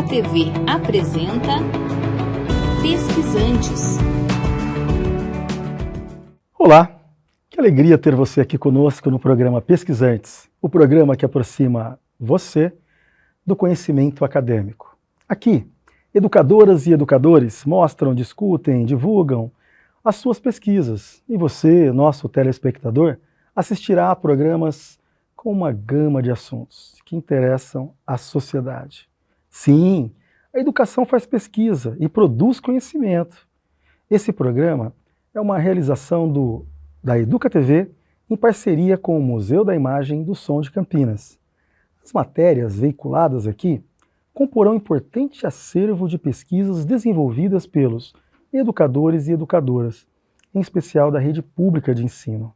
TV apresenta Pesquisantes. Olá, que alegria ter você aqui conosco no programa Pesquisantes, o programa que aproxima você do conhecimento acadêmico. Aqui, educadoras e educadores mostram, discutem, divulgam as suas pesquisas e você, nosso telespectador, assistirá a programas com uma gama de assuntos que interessam à sociedade. Sim, a educação faz pesquisa e produz conhecimento. Esse programa é uma realização da Educa TV em parceria com o Museu da Imagem do Som de Campinas. As matérias veiculadas aqui comporão importante acervo de pesquisas desenvolvidas pelos educadores e educadoras, em especial da rede pública de ensino.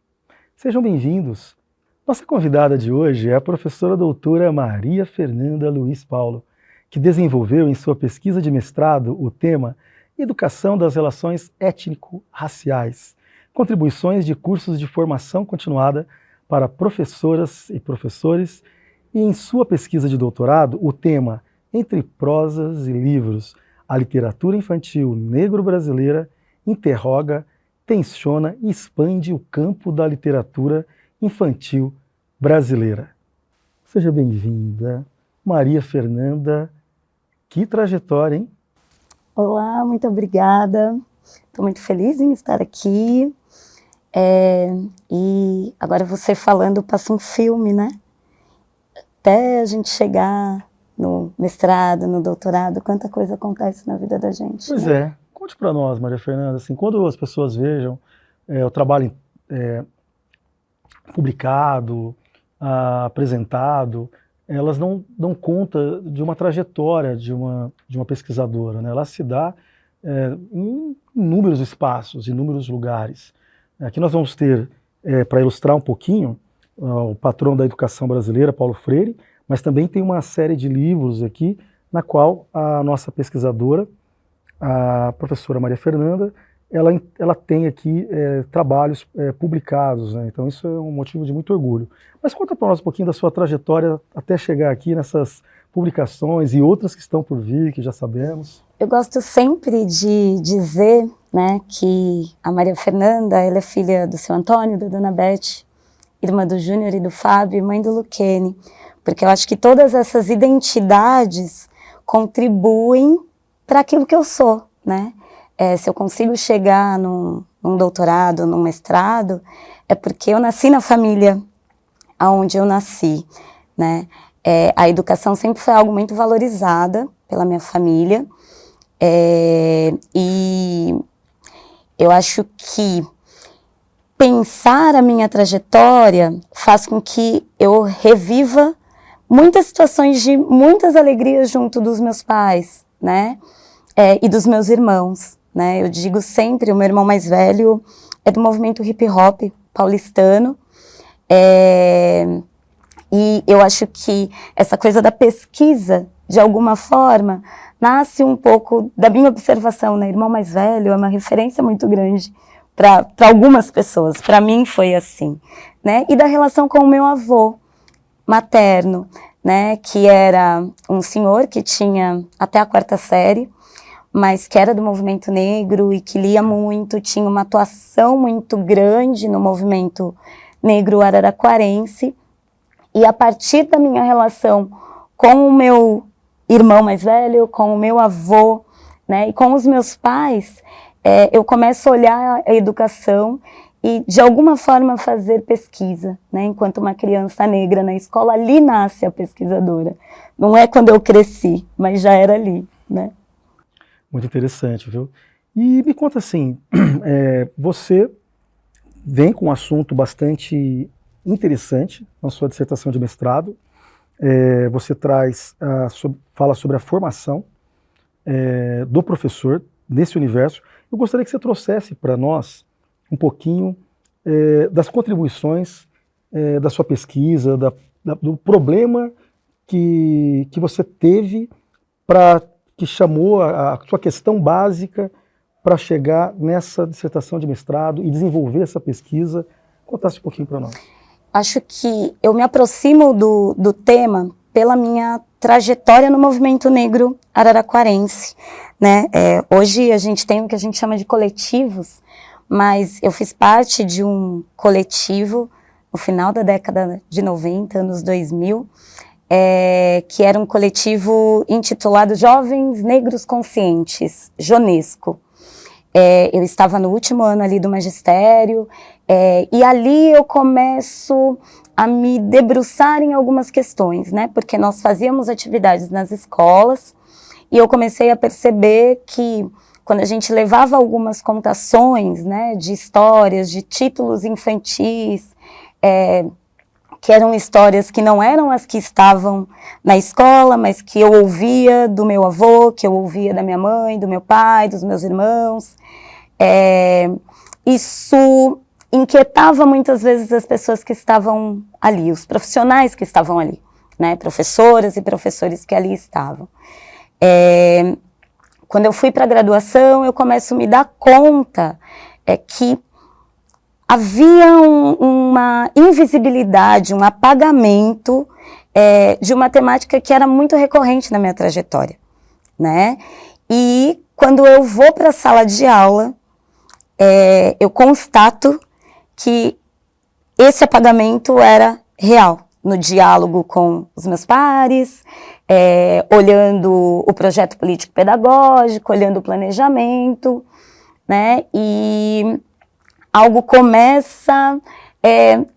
Sejam bem-vindos. Nossa convidada de hoje é a professora doutora Maria Fernanda Luiz Paulo, que desenvolveu em sua pesquisa de mestrado o tema Educação das Relações Étnico-Raciais, contribuições de cursos de formação continuada para professoras e professores, e em sua pesquisa de doutorado o tema Entre prosas e livros, a literatura infantil negro-brasileira interroga, tensiona e expande o campo da literatura infantil brasileira. Seja bem-vinda, Maria Fernanda. Que trajetória, hein? Olá, muito obrigada. Estou muito feliz em estar aqui. E agora você falando passa um filme, né? Até a gente chegar no mestrado, no doutorado, quanta coisa acontece na vida da gente. Pois né? é. Conte para nós, Maria Fernanda, assim, quando as pessoas vejam o trabalho publicado, apresentado, elas não dão conta de uma trajetória de uma pesquisadora, né? Ela se dá em inúmeros espaços, em inúmeros lugares. Aqui nós vamos ter, para ilustrar um pouquinho, o patrono da educação brasileira, Paulo Freire, mas também tem uma série de livros aqui, na qual a nossa pesquisadora, a professora Maria Fernanda, ela tem aqui trabalhos publicados, né? Então isso é um motivo de muito orgulho. Mas conta para nós um pouquinho da sua trajetória até chegar aqui nessas publicações e outras que estão por vir, que já sabemos. Eu gosto sempre de dizer, né, que a Maria Fernanda, ela é filha do seu Antônio, da dona Beth, irmã do Júnior e do Fábio, mãe do Luquene, porque eu acho que todas essas identidades contribuem para aquilo que eu sou, né? Se eu consigo chegar num doutorado, num mestrado, é porque eu nasci na família onde eu nasci, né? A educação sempre foi algo muito valorizada pela minha família, e eu acho que pensar a minha trajetória faz com que eu reviva muitas situações de muitas alegrias junto dos meus pais, né? E dos meus irmãos, né? Eu digo sempre, o meu irmão mais velho é do movimento hip hop paulistano, e eu acho que essa coisa da pesquisa, de alguma forma, nasce um pouco da minha observação, né? Irmão mais velho é uma referência muito grande para algumas pessoas, para mim foi assim, né? E da relação com o meu avô materno, né? Que era um senhor que tinha até a 4ª série, mas que era do movimento negro e que lia muito, tinha uma atuação muito grande no movimento negro araraquarense. E a partir da minha relação com o meu irmão mais velho, com o meu avô, né, e com os meus pais, eu começo a olhar a educação e, de alguma forma, fazer pesquisa, né, enquanto uma criança negra na escola. Ali nasce a pesquisadora. Não é quando eu cresci, mas já era ali, né? Muito interessante, viu? E me conta assim, você vem com um assunto bastante interessante na sua dissertação de mestrado. Você fala sobre a formação do professor nesse universo. Eu gostaria que você trouxesse para nós um pouquinho das contribuições da sua pesquisa, do problema que você teve que chamou a sua questão básica para chegar nessa dissertação de mestrado e desenvolver essa pesquisa. Contasse um pouquinho para nós. Acho que eu me aproximo do tema pela minha trajetória no movimento negro araraquarense, né? Hoje a gente tem o que a gente chama de coletivos, mas eu fiz parte de um coletivo no final da década de 90, anos 2000, que era um coletivo intitulado Jovens Negros Conscientes, Jonesco. Eu estava no último ano ali do magistério, e ali eu começo a me debruçar em algumas questões, né? Porque nós fazíamos atividades nas escolas, e eu comecei a perceber que quando a gente levava algumas contações, né, de histórias, de títulos infantis, que eram histórias que não eram as que estavam na escola, mas que eu ouvia do meu avô, que eu ouvia da minha mãe, do meu pai, dos meus irmãos. Isso inquietava muitas vezes as pessoas que estavam ali, os profissionais que estavam ali, né, professoras e professores que ali estavam. Quando eu fui para a graduação, eu começo a me dar conta que havia uma invisibilidade, um apagamento de uma temática que era muito recorrente na minha trajetória, né? E quando eu vou para a sala de aula, eu constato que esse apagamento era real, no diálogo com os meus pares, olhando o projeto político-pedagógico, olhando o planejamento, né? E algo começa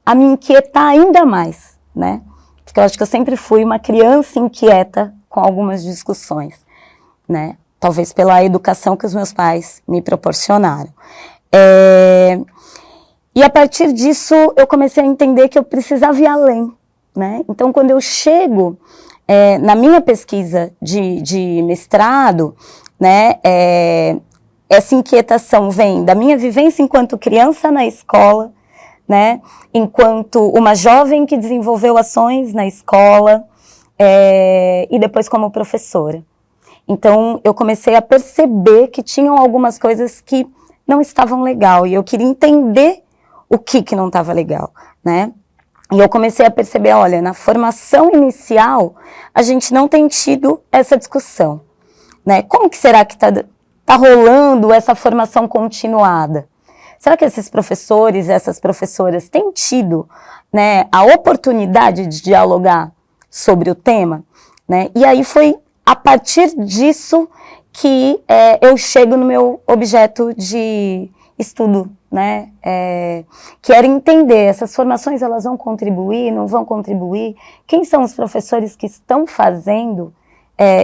a me inquietar ainda mais, né? Porque eu acho que eu sempre fui uma criança inquieta com algumas discussões, né? Talvez pela educação que os meus pais me proporcionaram. E a partir disso, eu comecei a entender que eu precisava ir além, né? Então, quando eu chego na minha pesquisa de mestrado, né, essa inquietação vem da minha vivência enquanto criança na escola, né, enquanto uma jovem que desenvolveu ações na escola, e depois como professora. Então, eu comecei a perceber que tinham algumas coisas que não estavam legal, e eu queria entender o que não estava legal, né? E eu comecei a perceber, olha, na formação inicial, a gente não tem tido essa discussão, né? Como que será que tá rolando essa formação continuada? Será que esses professores, essas professoras têm tido, né, a oportunidade de dialogar sobre o tema, né? E aí foi a partir disso que eu chego no meu objeto de estudo, né? Que era entender, essas formações elas vão contribuir, não vão contribuir? Quem são os professores que estão fazendo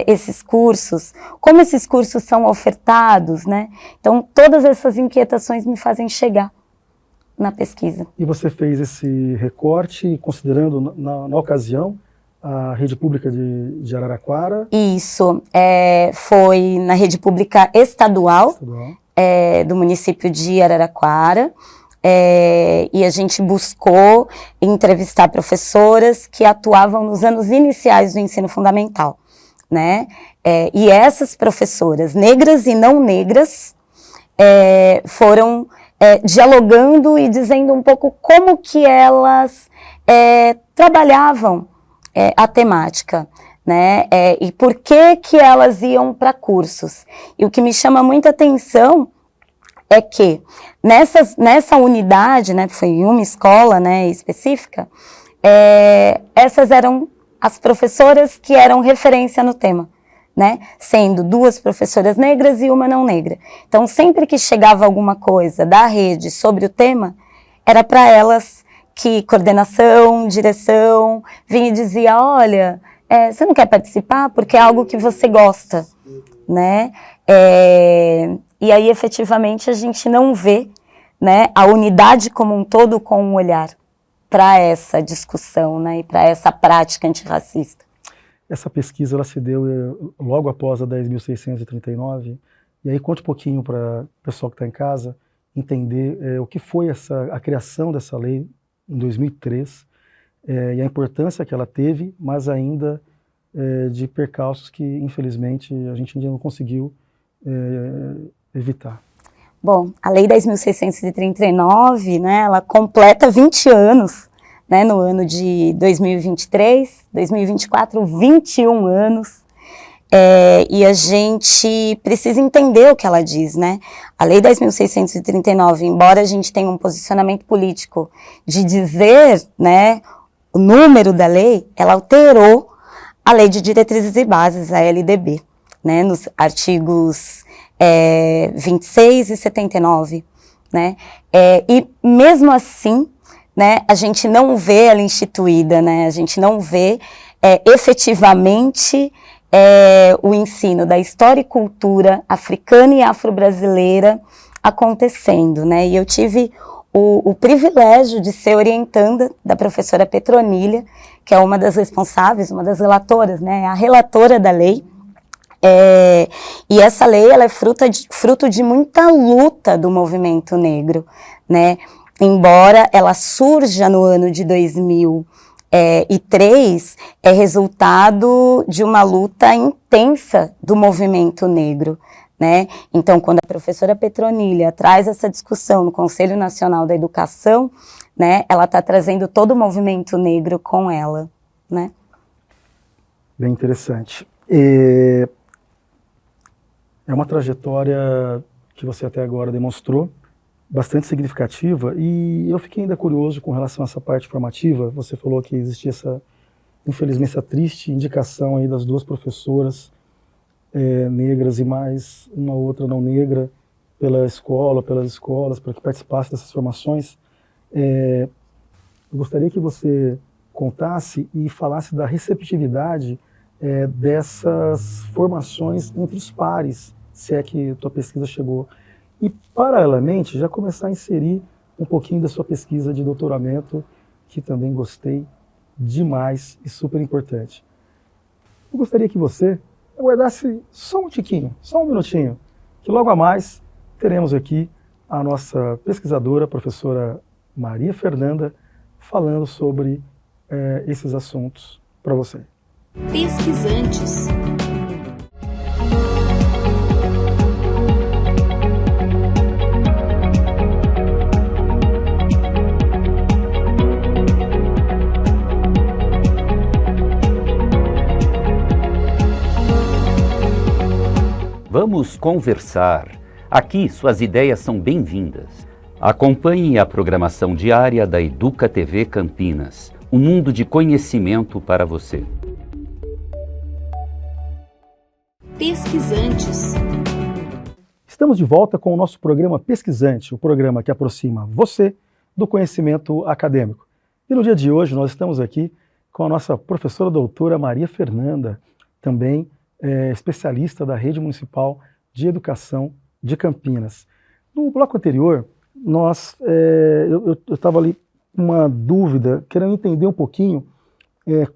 esses cursos? Como esses cursos são ofertados, né? Então, todas essas inquietações me fazem chegar na pesquisa. E você fez esse recorte considerando, na ocasião, a rede pública de Araraquara? Isso, foi na rede pública estadual. Do município de Araraquara, e a gente buscou entrevistar professoras que atuavam nos anos iniciais do ensino fundamental, né? E essas professoras, negras e não negras, foram dialogando e dizendo um pouco como que elas trabalhavam a temática, né? E por que elas iam para cursos. E o que me chama muita atenção é que nessa unidade, né, foi em uma escola, né, específica, essas eram as professoras que eram referência no tema, né? Sendo 2 professoras negras e uma não negra. Então, sempre que chegava alguma coisa da rede sobre o tema, era para elas que coordenação, direção, vinha e dizia, olha, você não quer participar porque é algo que você gosta, né? E aí, efetivamente, a gente não vê, né, a unidade como um todo com um olhar para essa discussão, né, e para essa prática antirracista. Essa pesquisa ela se deu logo após a 10.639, e aí conte um pouquinho para o pessoal que está em casa entender o que foi a criação dessa lei em 2003, e a importância que ela teve, mas ainda de percalços que, infelizmente, a gente ainda não conseguiu evitar. Bom, a Lei 10.639, né, ela completa 20 anos, né, no ano de 2023, 2024, 21 anos, e a gente precisa entender o que ela diz, né? A Lei 10.639, embora a gente tenha um posicionamento político de dizer, né, o número da lei, ela alterou a Lei de Diretrizes e Bases, a LDB, né, nos artigos 26 e 79, né? E mesmo assim, né, a gente não vê ela instituída, né? A gente não vê efetivamente o ensino da história e cultura africana e afro-brasileira acontecendo, né? E eu tive o privilégio de ser orientanda da professora Petronília, que é uma das responsáveis, uma das relatoras, né? A relatora da lei. E essa lei, ela é fruto de muita luta do movimento negro, né? Embora ela surja no ano de 2003, é resultado de uma luta intensa do movimento negro, né? Então, quando a professora Petronília traz essa discussão no Conselho Nacional da Educação, né, ela está trazendo todo o movimento negro com ela, né? Bem interessante. É uma trajetória que você até agora demonstrou, bastante significativa, e eu fiquei ainda curioso com relação a essa parte formativa. Você falou que existia infelizmente, essa triste indicação aí das duas professoras negras e mais uma outra não negra pelas escolas, para que participasse dessas formações. Eu gostaria que você contasse e falasse da receptividade dessas formações entre os pares, se é que a tua pesquisa chegou. E, paralelamente, já começar a inserir um pouquinho da sua pesquisa de doutoramento, que também gostei demais e super importante. Eu gostaria que você aguardasse só um tiquinho, só um minutinho, que logo a mais teremos aqui a nossa pesquisadora, a professora Maria Fernanda, falando sobre esses assuntos para você. Pesquisantes. Vamos conversar. Aqui suas ideias são bem-vindas. Acompanhe a programação diária da Educa TV Campinas, um mundo de conhecimento para você. Pesquisantes. Estamos de volta com o nosso programa Pesquisante, o programa que aproxima você do conhecimento acadêmico. E no dia de hoje nós estamos aqui com a nossa professora doutora Maria Fernanda, também especialista da Rede Municipal de Educação de Campinas. No bloco anterior, eu estava ali com uma dúvida, querendo entender um pouquinho o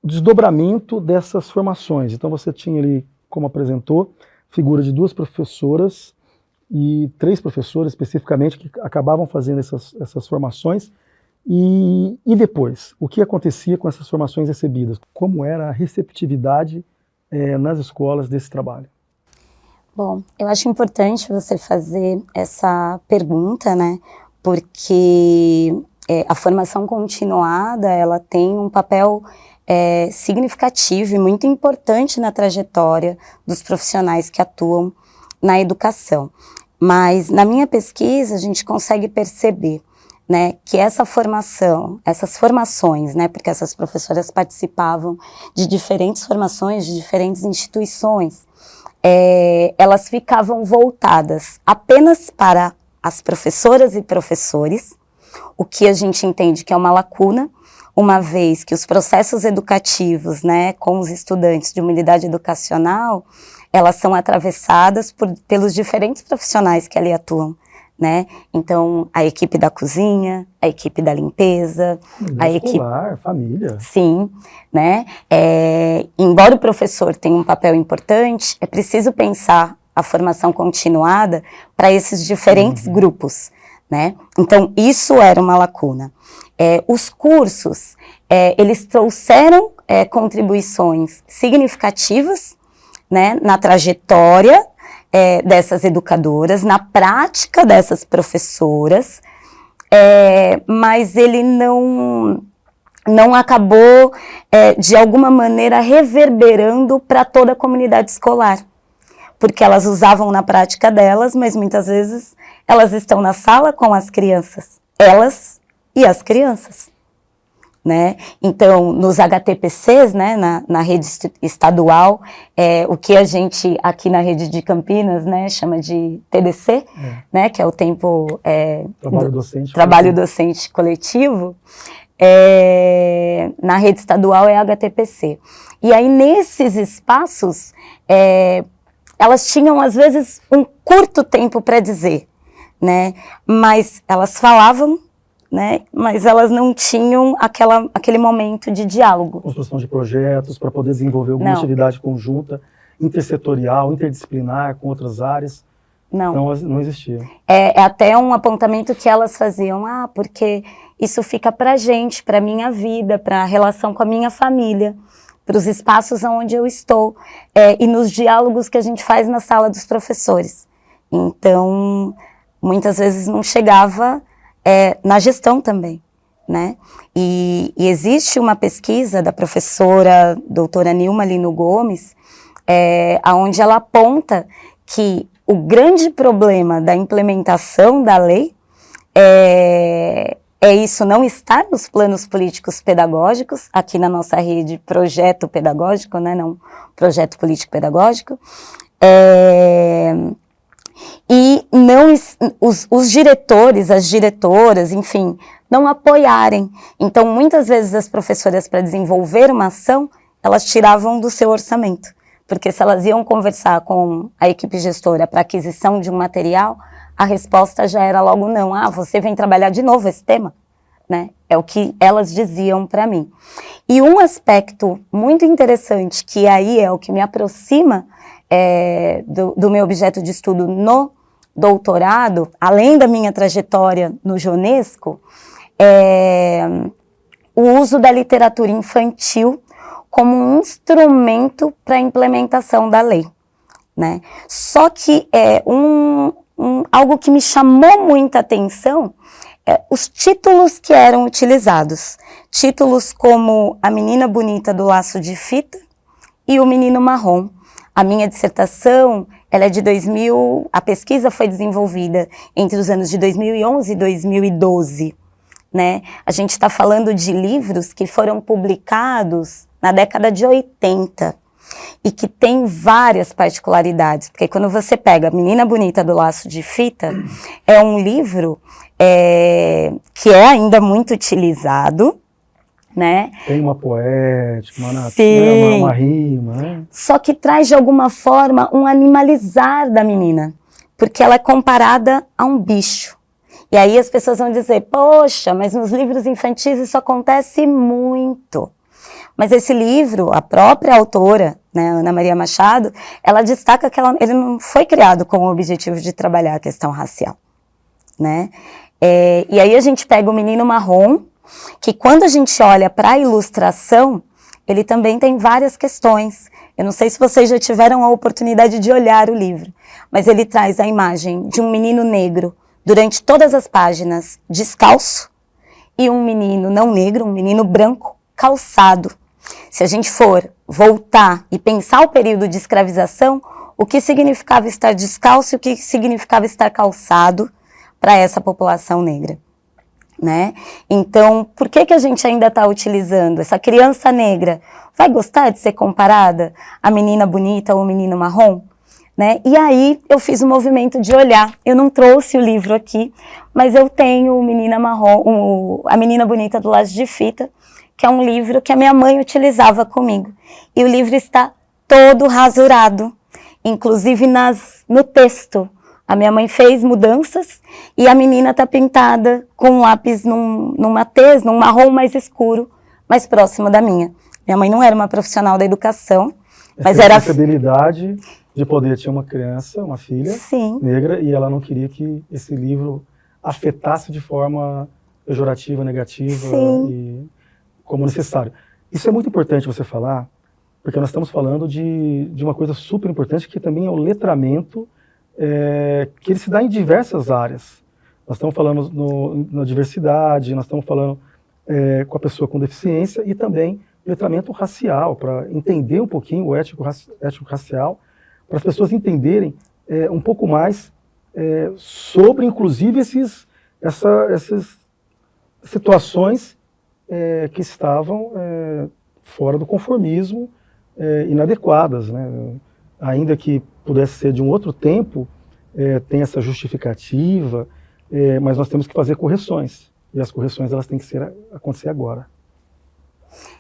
desdobramento dessas formações. Então você tinha ali, como apresentou, figura de duas professoras e 3 professores especificamente que acabavam fazendo essas formações. E depois, o que acontecia com essas formações recebidas? Como era a receptividade nas escolas desse trabalho? Bom, eu acho importante você fazer essa pergunta, né? Porque a formação continuada, ela tem um papel significativo e muito importante na trajetória dos profissionais que atuam na educação. Mas na minha pesquisa a gente consegue perceber, né, que essa formação, essas formações, né, porque essas professoras participavam de diferentes formações, de diferentes instituições, elas ficavam voltadas apenas para as professoras e professores, o que a gente entende que é uma lacuna, uma vez que os processos educativos, né, com os estudantes de uma unidade educacional, elas são atravessadas pelos diferentes profissionais que ali atuam, né? Então, a equipe da cozinha, a equipe da limpeza, a escolar, família. Sim, né? Embora o professor tenha um papel importante, é preciso pensar a formação continuada para esses diferentes grupos, né? Então, isso era uma lacuna. Os cursos, eles trouxeram contribuições significativas, né, na trajetória dessas educadoras, na prática dessas professoras, mas ele não acabou, de alguma maneira, reverberando para toda a comunidade escolar. Porque elas usavam na prática delas, mas muitas vezes elas estão na sala com as crianças, elas e as crianças. Né? Então, nos HTPCs, né, na rede estadual, o que a gente aqui na rede de Campinas, né, chama de TDC, né, que é o tempo trabalho docente coletivo, na rede estadual é HTPC. E aí, nesses espaços, elas tinham, às vezes, um curto tempo para dizer, né, mas elas falavam, né? Mas elas não tinham aquele momento de diálogo. Construção de projetos para poder desenvolver alguma atividade conjunta, intersetorial, interdisciplinar com outras áreas. Não existia. É até um apontamento que elas faziam, porque isso fica para a gente, para a minha vida, para a relação com a minha família, para os espaços onde eu estou, e nos diálogos que a gente faz na sala dos professores. Então, muitas vezes não chegava na gestão também, né? E existe uma pesquisa da professora doutora Nilma Lino Gomes, onde ela aponta que o grande problema da implementação da lei é isso não estar nos planos políticos pedagógicos, aqui na nossa rede projeto pedagógico, né? Não projeto político pedagógico, e não, os diretores, as diretoras, enfim, não apoiarem. Então, muitas vezes as professoras, para desenvolver uma ação, elas tiravam do seu orçamento. Porque se elas iam conversar com a equipe gestora para aquisição de um material, a resposta já era logo não. Você vem trabalhar de novo esse tema? Né? É o que elas diziam para mim. E um aspecto muito interessante, que aí é o que me aproxima do meu objeto de estudo no doutorado, além da minha trajetória no Jonesco, o uso da literatura infantil como um instrumento para a implementação da lei, né? Só que algo que me chamou muita atenção os títulos que eram utilizados. Títulos como A Menina Bonita do Laço de Fita e O Menino Marrom. A minha dissertação, ela é de 2000, a pesquisa foi desenvolvida entre os anos de 2011 e 2012, né? A gente está falando de livros que foram publicados na década de 80 e que tem várias particularidades, porque quando você pega A Menina Bonita do Laço de Fita, é um livro que é ainda muito utilizado, né? Tem uma poética, uma rima, né? Só que traz de alguma forma um animalizar da menina, porque ela é comparada a um bicho. E aí as pessoas vão dizer, poxa, mas nos livros infantis isso acontece muito. Mas esse livro, a própria autora, né, Ana Maria Machado, ela destaca que ele não foi criado com o objetivo de trabalhar a questão racial, né? E aí a gente pega o Menino Marrom, que quando a gente olha para a ilustração, ele também tem várias questões. Eu não sei se vocês já tiveram a oportunidade de olhar o livro, mas ele traz a imagem de um menino negro durante todas as páginas, descalço, e um menino não negro, um menino branco, calçado. Se a gente for voltar e pensar o período de escravização, o que significava estar descalço e o que significava estar calçado para essa população negra, né? Então, por que a gente ainda está utilizando? Essa criança negra vai gostar de ser comparada à menina bonita ou ao menino marrom? Né? E aí eu fiz um movimento de olhar. Eu não trouxe o livro aqui, mas eu tenho o Menina Marrom, A Menina Bonita do Laço de Fita, que é um livro que a minha mãe utilizava comigo. E o livro está todo rasurado, inclusive no texto. A minha mãe fez mudanças e a menina está pintada com um lápis numa tez, num marrom mais escuro, mais próximo da minha. Minha mãe não era uma profissional da educação, mas era... a possibilidade de poder ter uma criança, uma filha negra, e ela não queria que esse livro afetasse de forma pejorativa, negativa, e como necessário. Isso é muito importante você falar, porque nós estamos falando de uma coisa super importante, que também é o letramento, que ele se dá em diversas áreas. Nós estamos falando na diversidade, nós estamos falando com a pessoa com deficiência e também letramento racial, para entender um pouquinho o ético-racial, para as pessoas entenderem um pouco mais sobre, inclusive, essas situações que estavam fora do conformismo, inadequadas, né? Ainda que pudesse ser de um outro tempo, tem essa justificativa, mas nós temos que fazer correções, e as correções elas têm que acontecer agora.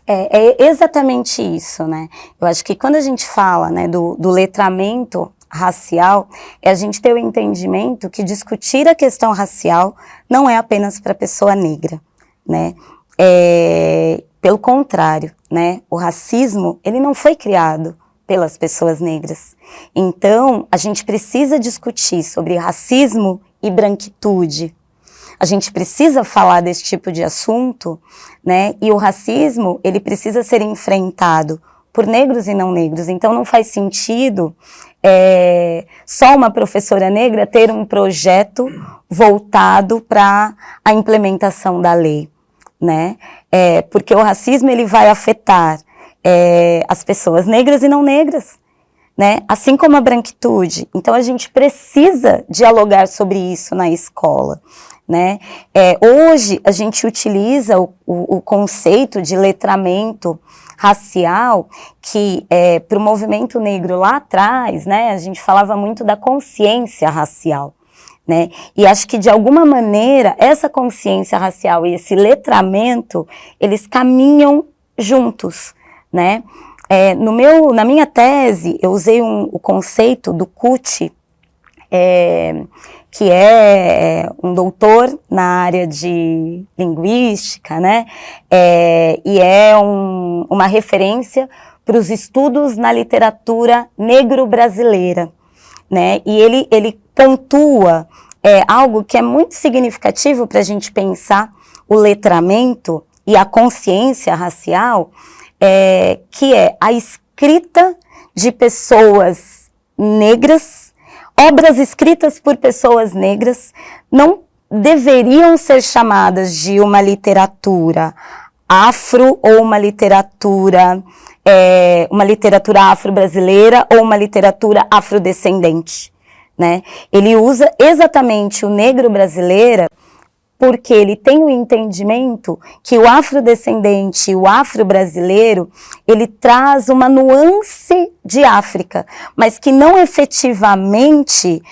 É exatamente isso, né? Eu acho que quando a gente fala, né, do letramento racial, a gente ter o entendimento que discutir a questão racial não é apenas para a pessoa negra, né? Pelo contrário, né? O racismo, ele não foi criado pelas pessoas negras. Então, a gente precisa discutir sobre racismo e branquitude. A gente precisa falar desse tipo de assunto, né? E o racismo, ele precisa ser enfrentado por negros e não negros. Então, não faz sentido só uma professora negra ter um projeto voltado para a implementação da lei, né? Porque o racismo, ele vai afetar as pessoas negras e não negras, né? Assim como a branquitude. Então, a gente precisa dialogar sobre isso na escola, né? Hoje, a gente utiliza o conceito de letramento racial, que para o movimento negro lá atrás, né, a gente falava muito da consciência racial, né? E acho que, de alguma maneira, essa consciência racial e esse letramento, eles caminham juntos, né? Na minha tese, eu usei o conceito do Kuti, que é um doutor na área de linguística, né? E é uma referência para os estudos na literatura negro-brasileira, né? E ele pontua algo que é muito significativo para a gente pensar o letramento e a consciência racial, que é a escrita de pessoas negras. Obras escritas por pessoas negras não deveriam ser chamadas de uma literatura afro ou uma literatura afro-brasileira ou uma literatura afrodescendente, né? Ele usa exatamente o negro brasileira porque ele tem o entendimento que o afrodescendente e o afro-brasileiro, ele traz uma nuance de África, mas que não efetivamente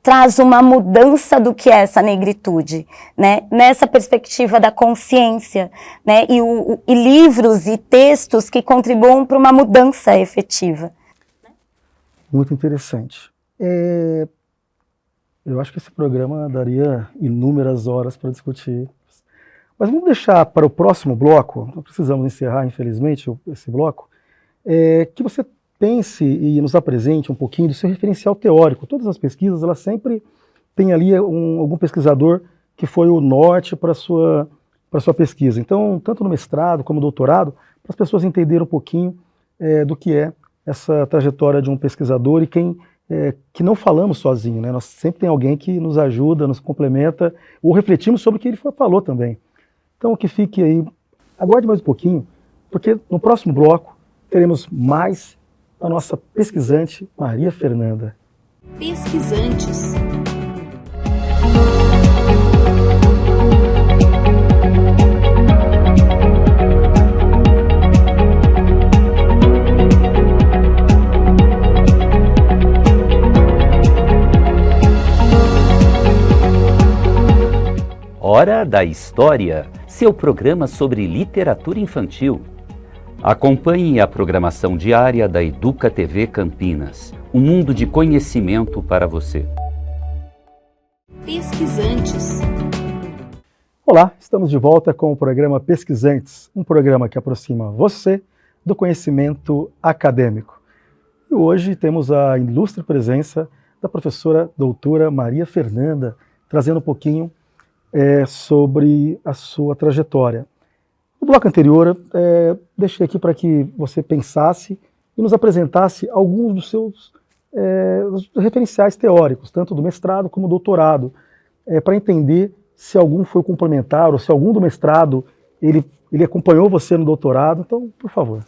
traz uma mudança do que é essa negritude, né? Nessa perspectiva da consciência, né? E livros e textos que contribuam para uma mudança efetiva. Muito interessante. Eu acho que esse programa daria inúmeras horas para discutir. Mas vamos deixar para o próximo bloco, não precisamos encerrar, infelizmente, esse bloco, que você pense e nos apresente um pouquinho do seu referencial teórico. Todas as pesquisas, elas sempre têm ali algum pesquisador que foi o norte para a sua pesquisa. Então, tanto no mestrado como no doutorado, para as pessoas entenderem um pouquinho do que é essa trajetória de um pesquisador e que não falamos sozinho, né? Nós sempre tem alguém que nos ajuda, nos complementa, ou refletimos sobre o que ele falou também. Então, que fique aí, aguarde mais um pouquinho, porque no próximo bloco teremos mais a nossa pesquisante Maria Fernanda. Pesquisantes. Hora da História, seu programa sobre literatura infantil. Acompanhe a programação diária da Educa TV Campinas, um mundo de conhecimento para você. Pesquisantes. Olá, estamos de volta com o programa Pesquisantes, um programa que aproxima você do conhecimento acadêmico. E hoje temos a ilustre presença da professora doutora Maria Fernanda, trazendo um pouquinho sobre a sua trajetória. No bloco anterior, deixei aqui para que você pensasse e nos apresentasse alguns dos seus referenciais teóricos, tanto do mestrado como do doutorado, para entender se algum foi complementar ou se algum do mestrado ele acompanhou você no doutorado. Então, por favor.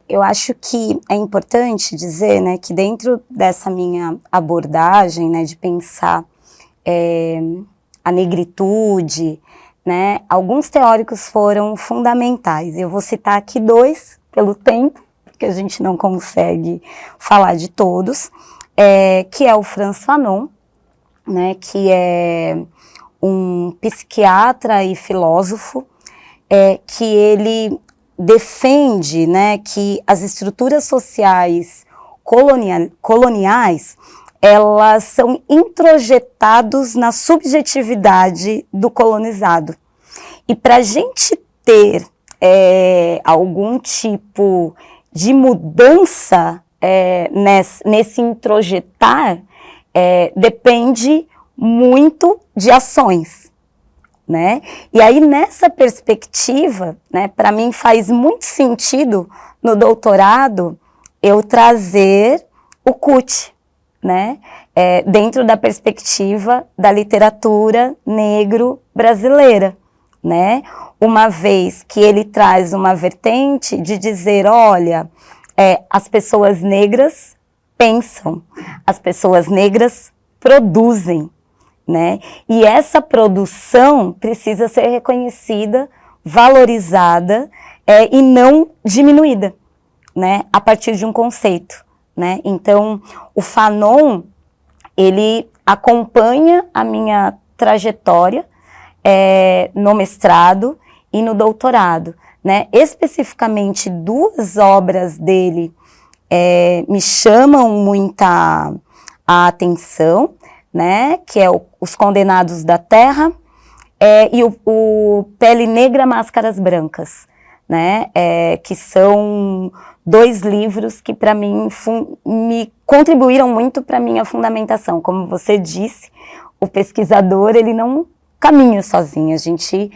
Eu acho que é importante dizer, né, que dentro dessa minha abordagem, né, de pensar a negritude, né, alguns teóricos foram fundamentais. Eu vou citar aqui 2 pelo tempo, porque a gente não consegue falar de todos, que é o Frantz Fanon, né, que é um psiquiatra e filósofo, que ele defende, né, que as estruturas sociais coloniais, elas são introjetados na subjetividade do colonizado. E para a gente ter algum tipo de mudança nesse introjetar, depende muito de ações. Né? E aí, nessa perspectiva, né, para mim faz muito sentido, no doutorado, eu trazer o CUT, né, dentro da perspectiva da literatura negro-brasileira, né, uma vez que ele traz uma vertente de dizer, olha, as pessoas negras pensam, as pessoas negras produzem, né? E essa produção precisa ser reconhecida, valorizada e não diminuída, né? A partir de um conceito, né? Então, o Fanon, ele acompanha a minha trajetória no mestrado e no doutorado, né? Especificamente 2 obras dele me chamam muita a atenção, né, que é Os Condenados da Terra e o Pele Negra, Máscaras Brancas, né, que são 2 livros que para mim me contribuíram muito para a minha fundamentação. Como você disse, o pesquisador ele não caminha sozinho, a gente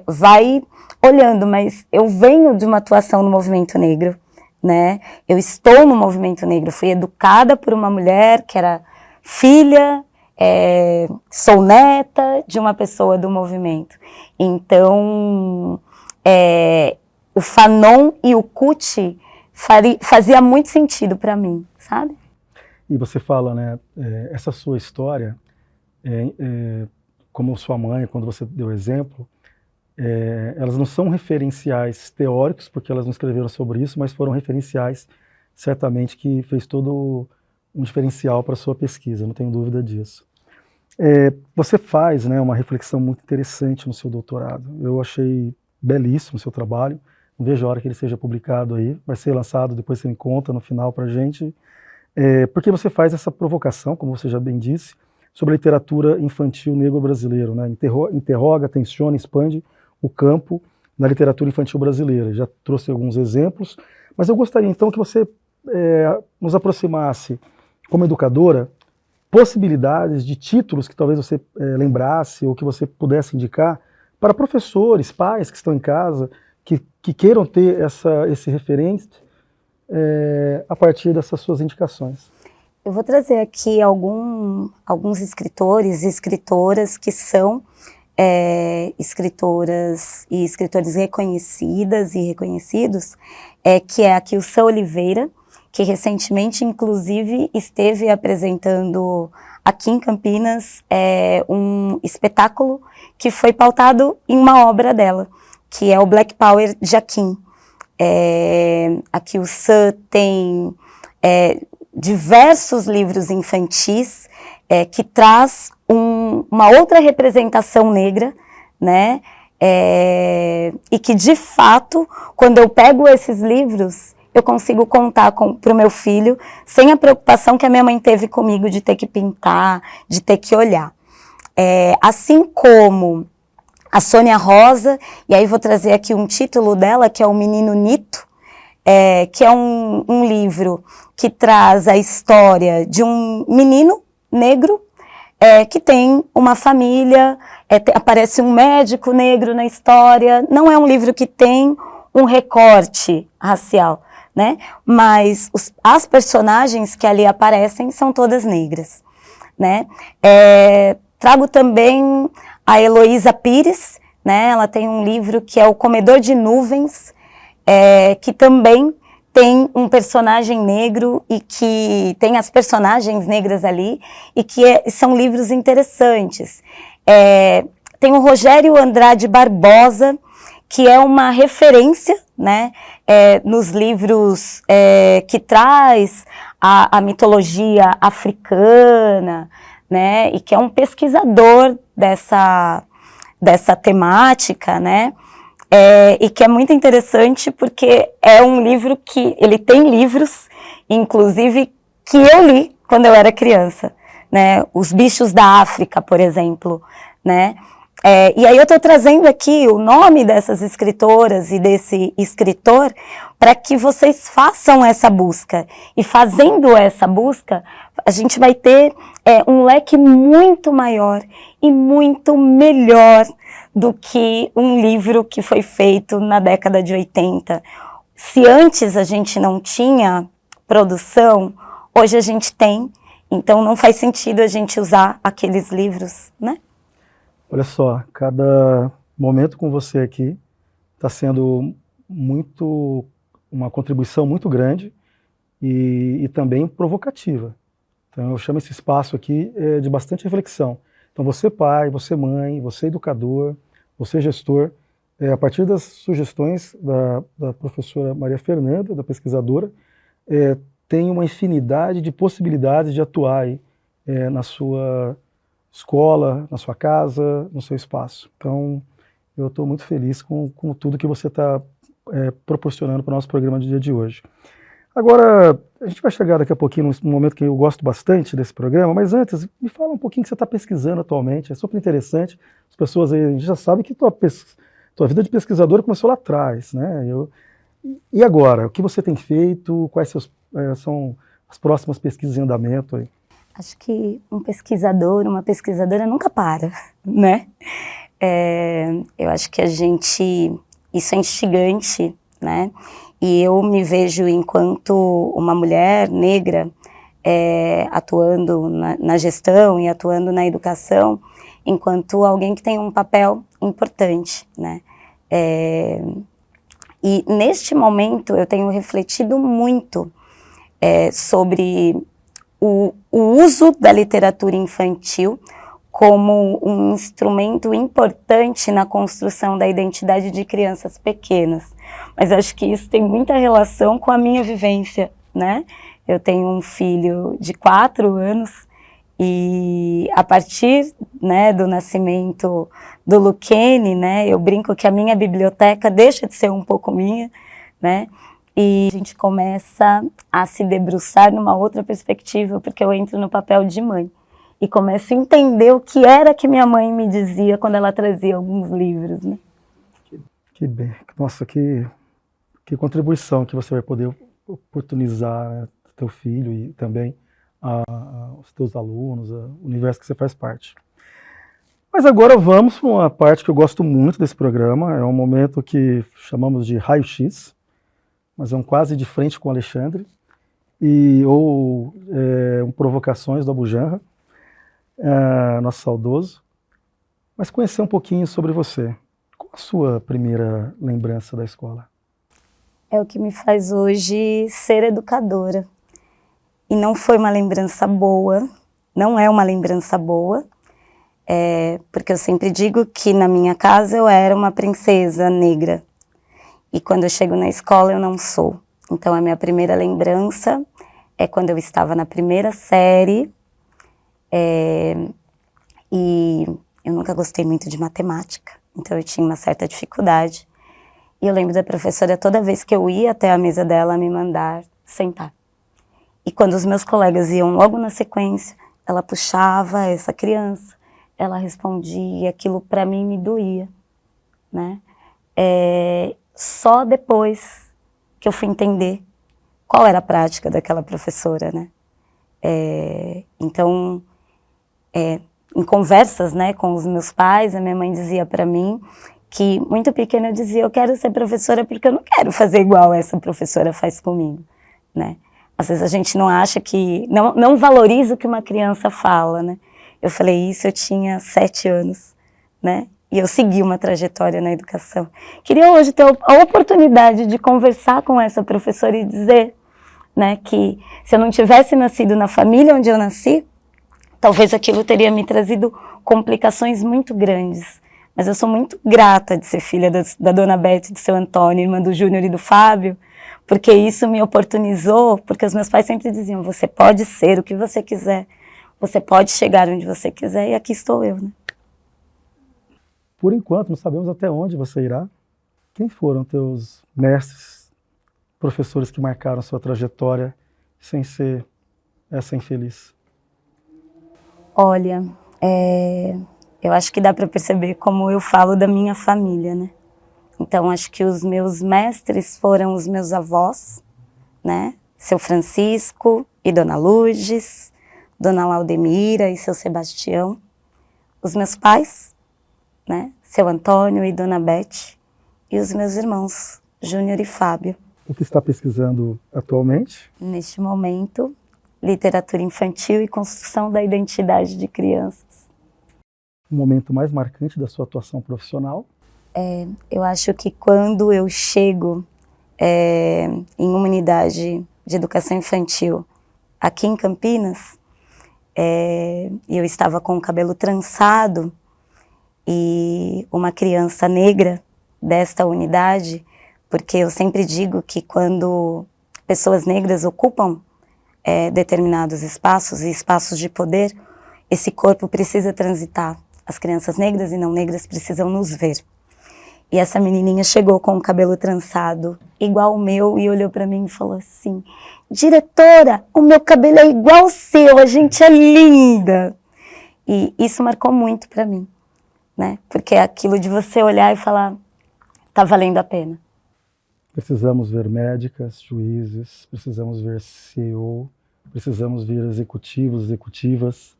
vai olhando, mas eu venho de uma atuação no movimento negro, né, eu estou no movimento negro, fui educada por uma mulher que era filha, sou neta de uma pessoa do movimento. Então, o Fanon e o CUT fazia muito sentido para mim, sabe? E você fala, né, essa sua história, como sua mãe, quando você deu exemplo, elas não são referenciais teóricos, porque elas não escreveram sobre isso, mas foram referenciais, certamente, que fez todo um diferencial para a sua pesquisa, não tenho dúvida disso. Você faz, né, uma reflexão muito interessante no seu doutorado. Eu achei belíssimo o seu trabalho, não vejo a hora que ele seja publicado aí, vai ser lançado, depois você me conta no final para a gente, porque você faz essa provocação, como você já bem disse, sobre a literatura infantil negro-brasileiro, né? Interroga, tensiona, expande o campo na literatura infantil brasileira. Já trouxe alguns exemplos, mas eu gostaria então que você nos aproximasse, como educadora, possibilidades de títulos que talvez você lembrasse ou que você pudesse indicar para professores, pais que estão em casa, que queiram ter esse referente a partir dessas suas indicações. Eu vou trazer aqui alguns escritores e escritoras que são escritoras e escritores reconhecidas e reconhecidos, que é aqui o São Oliveira, que recentemente, inclusive, esteve apresentando aqui em Campinas um espetáculo que foi pautado em uma obra dela, que é o Black Power Jaquim. Aqui o Sam tem diversos livros infantis que traz uma outra representação negra, né? E que, de fato, quando eu pego esses livros, eu consigo contar para o meu filho sem a preocupação que a minha mãe teve comigo de ter que pintar, de ter que olhar. Assim como a Sônia Rosa, e aí vou trazer aqui um título dela, que é O Menino Nito, que é um livro que traz a história de um menino negro que tem uma família, aparece um médico negro na história. Não é um livro que tem um recorte racial, né? Mas as personagens que ali aparecem são todas negras, né? trago também a Heloísa Pires, né? Ela tem um livro que é O Comedor de Nuvens, que também tem um personagem negro e que tem as personagens negras ali, e que são livros interessantes. Tem o Rogério Andrade Barbosa, que é uma referência, né, nos livros que traz a mitologia africana, né, e que é um pesquisador dessa temática, né, e que é muito interessante porque é um livro que ele tem livros, inclusive, que eu li quando eu era criança, né, Os Bichos da África, por exemplo, né. E aí eu estou trazendo aqui o nome dessas escritoras e desse escritor para que vocês façam essa busca. E fazendo essa busca, a gente vai ter um leque muito maior e muito melhor do que um livro que foi feito na década de 80. Se antes a gente não tinha produção, hoje a gente tem. Então não faz sentido a gente usar aqueles livros, né? Olha só, cada momento com você aqui está sendo uma contribuição muito grande e também provocativa. Então eu chamo esse espaço aqui de bastante reflexão. Então você pai, você mãe, você educador, você gestor, a partir das sugestões da professora Maria Fernanda, da pesquisadora, tem uma infinidade de possibilidades de atuar aí, na sua escola, na sua casa, no seu espaço. Então, eu estou muito feliz com tudo que você está proporcionando para o nosso programa de dia de hoje. Agora, a gente vai chegar daqui a pouquinho num momento que eu gosto bastante desse programa, mas antes, me fala um pouquinho o que você está pesquisando atualmente, é super interessante. As pessoas aí, a gente já sabe que tua vida de pesquisadora começou lá atrás, né? E agora, o que você tem feito, quais são as próximas pesquisas em andamento aí? Acho que um pesquisador, uma pesquisadora nunca para, né? Eu acho que isso é instigante, né? E eu me vejo enquanto uma mulher negra atuando na gestão e atuando na educação, enquanto alguém que tem um papel importante, né? E neste momento eu tenho refletido muito sobre o uso da literatura infantil como um instrumento importante na construção da identidade de crianças pequenas. Mas acho que isso tem muita relação com a minha vivência, né? Eu tenho um filho de 4 anos e a partir, né, do nascimento do Luquene, né, eu brinco que a minha biblioteca deixa de ser um pouco minha, né? E a gente começa a se debruçar numa outra perspectiva, porque eu entro no papel de mãe. E começo a entender o que era que minha mãe me dizia quando ela trazia alguns livros, né? Que bem. Nossa, que contribuição que você vai poder oportunizar, né, teu filho e também os teus alunos, o universo que você faz parte. Mas agora vamos para uma parte que eu gosto muito desse programa. É um momento que chamamos de raio-x, mas é um quase de frente com o Alexandre, ou provocações do Abujanra, nosso saudoso, mas conhecer um pouquinho sobre você. Qual a sua primeira lembrança da escola? É o que me faz hoje ser educadora. E não foi uma lembrança boa, não é uma lembrança boa, porque eu sempre digo que na minha casa eu era uma princesa negra. E quando eu chego na escola eu não sou. Então a minha primeira lembrança é quando eu estava na primeira série, e eu nunca gostei muito de matemática, então eu tinha uma certa dificuldade. E eu lembro da professora, toda vez que eu ia até a mesa dela, me mandar sentar. E quando os meus colegas iam logo na sequência, ela puxava essa criança, ela respondia, e aquilo para mim me doía, né? Só depois que eu fui entender qual era a prática daquela professora, né? Então, em conversas, né, com os meus pais, a minha mãe dizia para mim que, muito pequena, eu dizia, eu quero ser professora porque eu não quero fazer igual essa professora faz comigo, né? Às vezes a gente não acha que, não valoriza o que uma criança fala, né? Eu falei isso, eu tinha 7 anos, né? E eu segui uma trajetória na educação. Queria hoje ter a oportunidade de conversar com essa professora e dizer, né, que se eu não tivesse nascido na família onde eu nasci, talvez aquilo teria me trazido complicações muito grandes. Mas eu sou muito grata de ser filha da dona Beth e do seu Antônio, irmã do Júnior e do Fábio, porque isso me oportunizou, porque os meus pais sempre diziam, você pode ser o que você quiser, você pode chegar onde você quiser, e aqui estou eu, né? Por enquanto, não sabemos até onde você irá. Quem foram teus mestres, professores que marcaram sua trajetória sem ser essa infeliz? Olha, eu acho que dá para perceber como eu falo da minha família, né? Então, acho que os meus mestres foram os meus avós, né? Seu Francisco e Dona Lourdes, Dona Laudemira e seu Sebastião. Os meus pais, né? Seu Antônio e Dona Beth. E os meus irmãos, Júnior e Fábio. O que está pesquisando atualmente? Neste momento, literatura infantil e construção da identidade de crianças. O momento mais marcante da sua atuação profissional? Eu acho que quando eu chego em uma unidade de educação infantil aqui em Campinas, eu estava com o cabelo trançado e uma criança negra desta unidade, porque eu sempre digo que quando pessoas negras ocupam determinados espaços e espaços de poder, esse corpo precisa transitar. As crianças negras e não negras precisam nos ver. E essa menininha chegou com o cabelo trançado, igual o meu, e olhou para mim e falou assim, diretora, o meu cabelo é igual ao seu, a gente é linda. E isso marcou muito para mim, né? Porque é aquilo de você olhar e falar, tá valendo a pena. Precisamos ver médicas, juízes, precisamos ver CEO, precisamos ver executivos, executivas,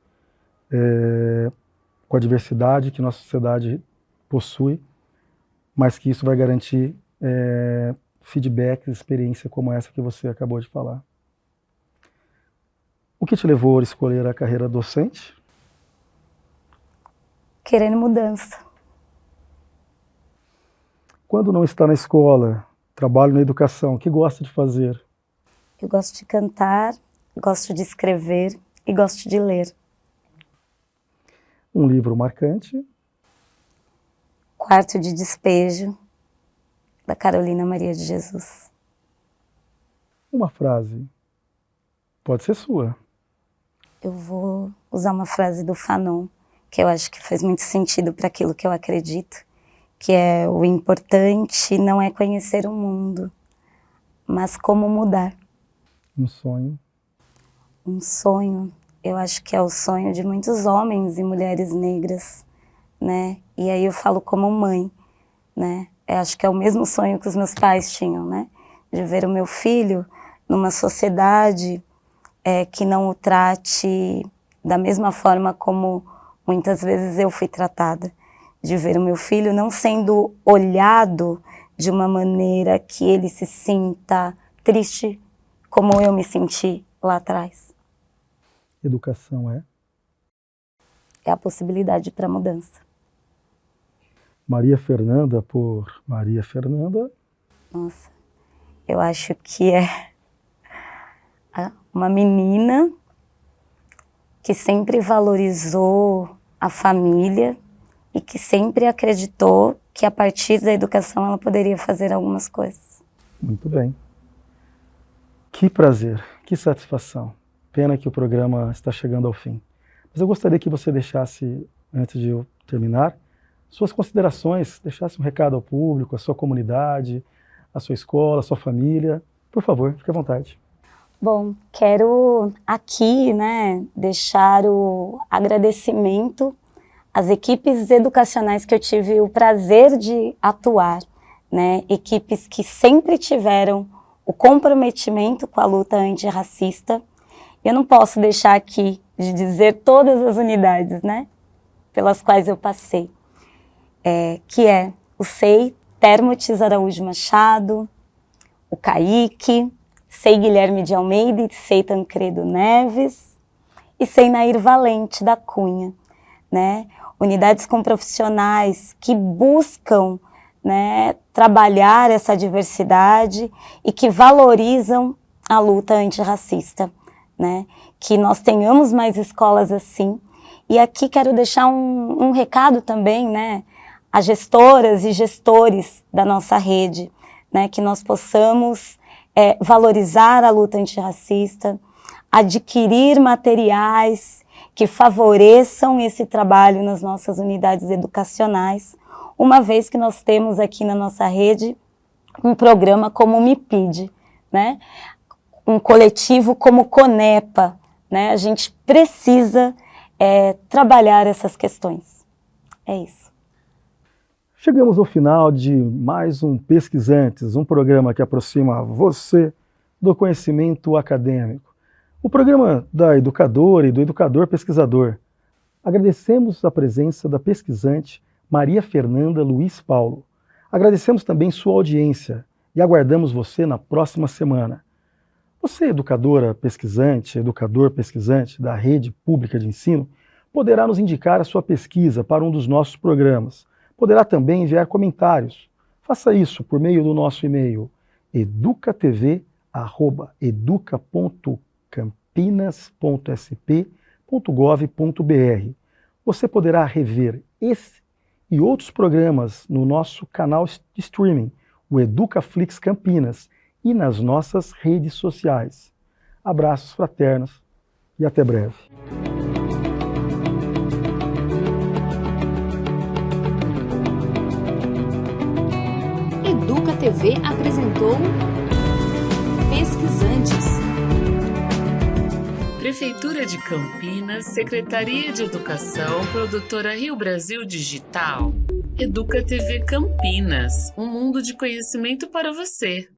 com a diversidade que nossa sociedade possui, mas que isso vai garantir feedback, experiência como essa que você acabou de falar. O que te levou a escolher a carreira docente? Querendo mudança. Quando não está na escola, trabalho na educação, o que gosta de fazer? Eu gosto de cantar, gosto de escrever e gosto de ler. Um livro marcante? Quarto de Despejo, da Carolina Maria de Jesus. Uma frase. Pode ser sua. Eu vou usar uma frase do Fanon, que eu acho que faz muito sentido para aquilo que eu acredito, que é o importante não é conhecer o mundo, mas como mudar. Um sonho. Um sonho, eu acho que é o sonho de muitos homens e mulheres negras, né? E aí eu falo como mãe, né? Eu acho que é o mesmo sonho que os meus pais tinham, né? De ver o meu filho numa sociedade que não o trate da mesma forma como muitas vezes eu fui tratada. De ver o meu filho não sendo olhado de uma maneira que ele se sinta triste como eu me senti lá atrás. Educação é? É a possibilidade para mudança. Maria Fernanda por Maria Fernanda? Nossa, eu acho que é uma menina que sempre valorizou a família e que sempre acreditou que a partir da educação ela poderia fazer algumas coisas. Muito bem. Que prazer, que satisfação. Pena que o programa está chegando ao fim. Mas eu gostaria que você deixasse, antes de eu terminar, suas considerações, deixasse um recado ao público, à sua comunidade, à sua escola, à sua família. Por favor, fique à vontade. Bom, quero aqui, né, deixar o agradecimento às equipes educacionais que eu tive o prazer de atuar, né, equipes que sempre tiveram o comprometimento com a luta antirracista. Eu não posso deixar aqui de dizer todas as unidades, né, pelas quais eu passei, que é o SEI Termotis Araújo Machado, o CAIC, SEI Guilherme de Almeida e SEI Tancredo Neves, e sem Nair Valente da Cunha, né? Unidades com profissionais que buscam, né, trabalhar essa diversidade e que valorizam a luta antirracista, né? Que nós tenhamos mais escolas assim. E aqui quero deixar um recado também, né, a gestoras e gestores da nossa rede, né, que nós possamos valorizar a luta antirracista, adquirir materiais que favoreçam esse trabalho nas nossas unidades educacionais, uma vez que nós temos aqui na nossa rede um programa como o MIPID, né? Um coletivo como o CONEPA, né? A gente precisa trabalhar essas questões. É isso. Chegamos ao final de mais um Pesquisantes, um programa que aproxima você do conhecimento acadêmico. O programa da educadora e do educador pesquisador. Agradecemos a presença da pesquisante Maria Fernanda Luiz Paulo. Agradecemos também sua audiência e aguardamos você na próxima semana. Você, educadora pesquisante, educador pesquisante da rede pública de ensino, poderá nos indicar a sua pesquisa para um dos nossos programas. Poderá também enviar comentários. Faça isso por meio do nosso e-mail educatv@educa.campinas.sp.gov.br. Você poderá rever esse e outros programas no nosso canal de streaming, o EducaFlix Campinas, e nas nossas redes sociais. Abraços fraternos e até breve. Educa TV apresentou Pesquisantes. Prefeitura de Campinas, Secretaria de Educação, Produtora Rio Brasil Digital. Educa TV Campinas, um mundo de conhecimento para você.